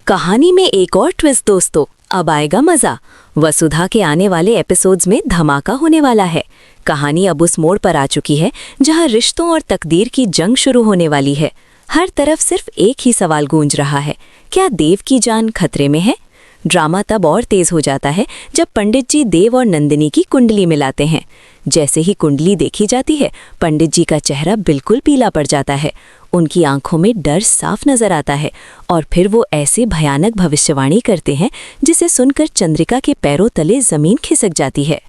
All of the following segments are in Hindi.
कहानी में एक और ट्विस्ट दोस्तों, अब आएगा मजा। वसुधा के आने वाले एपिसोड्स में धमाका होने वाला है। कहानी अब उस मोड़ पर आ चुकी है जहां रिश्तों और तकदीर की जंग शुरू होने वाली है। हर तरफ सिर्फ एक ही सवाल गूंज रहा है, क्या देव की जान खतरे में है? ड्रामा तब और तेज हो जाता है जब पंडित जी देव और नंदिनी की कुंडली मिलाते हैं। जैसे ही कुंडली देखी जाती है, पंडित जी का चेहरा बिल्कुल पीला पड़ जाता है। उनकी आंखों में डर साफ नजर आता है और फिर वो ऐसे भयानक भविष्यवाणी करते हैं जिसे सुनकर चंद्रिका के पैरों तले जमीन खिसक जाती है।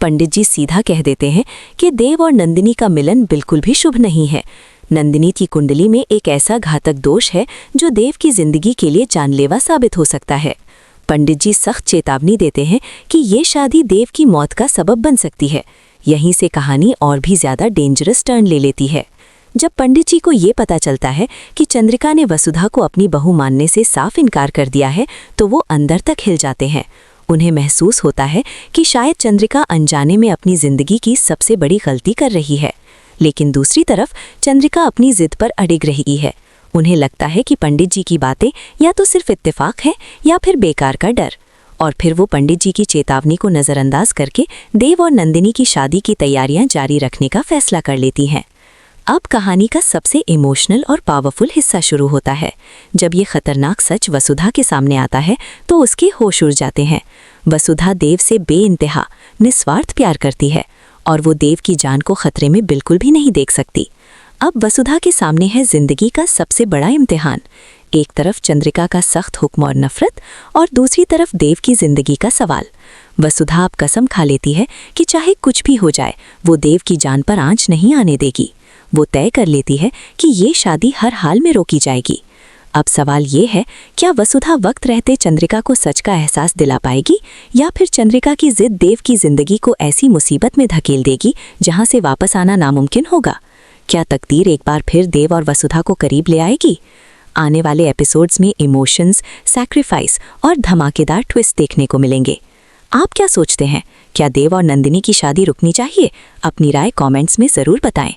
पंडित जी सीधा कह देते हैं कि देव और नंदिनी का मिलन बिल्कुल भी शुभ नहीं है। नंदिनी की कुंडली में एक ऐसा घातक दोष है जो देव की जिंदगी के लिए जानलेवा साबित हो सकता है। पंडित जी सख्त चेतावनी देते हैं कि ये शादी देव की मौत का सबब बन सकती है। यहीं से कहानी और भी ज्यादा डेंजरस टर्न ले लेती है। जब पंडित जी को ये पता चलता है कि चंद्रिका ने वसुधा को अपनी बहू मानने से साफ इनकार कर दिया है, तो वो अंदर तक हिल जाते हैं। उन्हें महसूस होता है कि शायद चंद्रिका अनजाने में अपनी जिंदगी की सबसे बड़ी गलती कर रही है। लेकिन दूसरी तरफ चंद्रिका अपनी जिद पर अडिग रही है। उन्हें लगता है कि पंडित जी की बातें या तो सिर्फ इत्तेफाक है या फिर बेकार का डर। और फिर वो पंडित जी की चेतावनी को नज़रअंदाज करके देव और नंदिनी की शादी की तैयारियां जारी रखने का फैसला कर लेती हैं। अब कहानी का सबसे इमोशनल और पावरफुल हिस्सा शुरू होता है। जब ये खतरनाक सच वसुधा के सामने आता है तो उसके होश उड़ जाते हैं। वसुधा देव से बेइंतहा निस्वार्थ प्यार करती है और वो देव की जान को खतरे में बिल्कुल भी नहीं देख सकती। अब वसुधा के सामने है जिंदगी का सबसे बड़ा इम्तिहान। एक तरफ चंद्रिका का सख्त हुक्म और नफरत और दूसरी तरफ देव की जिंदगी का सवाल। वसुधा अब कसम खा लेती है कि चाहे कुछ भी हो जाए वो देव की जान पर आंच नहीं आने देगी। वो तय कर लेती है कि ये शादी हर हाल में रोकी जाएगी। अब सवाल ये है, क्या वसुधा वक्त रहते चंद्रिका को सच का एहसास दिला पाएगी या फिर चंद्रिका की जिद देव की जिंदगी को ऐसी मुसीबत में धकेल देगी जहां से वापस आना नामुमकिन होगा? क्या तकदीर एक बार फिर देव और वसुधा को करीब ले आएगी? आने वाले एपिसोड्स में इमोशंस, सैक्रिफाइस और धमाकेदार ट्विस्ट देखने को मिलेंगे। आप क्या सोचते हैं, क्या देव और नंदिनी की शादी रुकनी चाहिए? अपनी राय कमेंट्स में ज़रूर बताएं।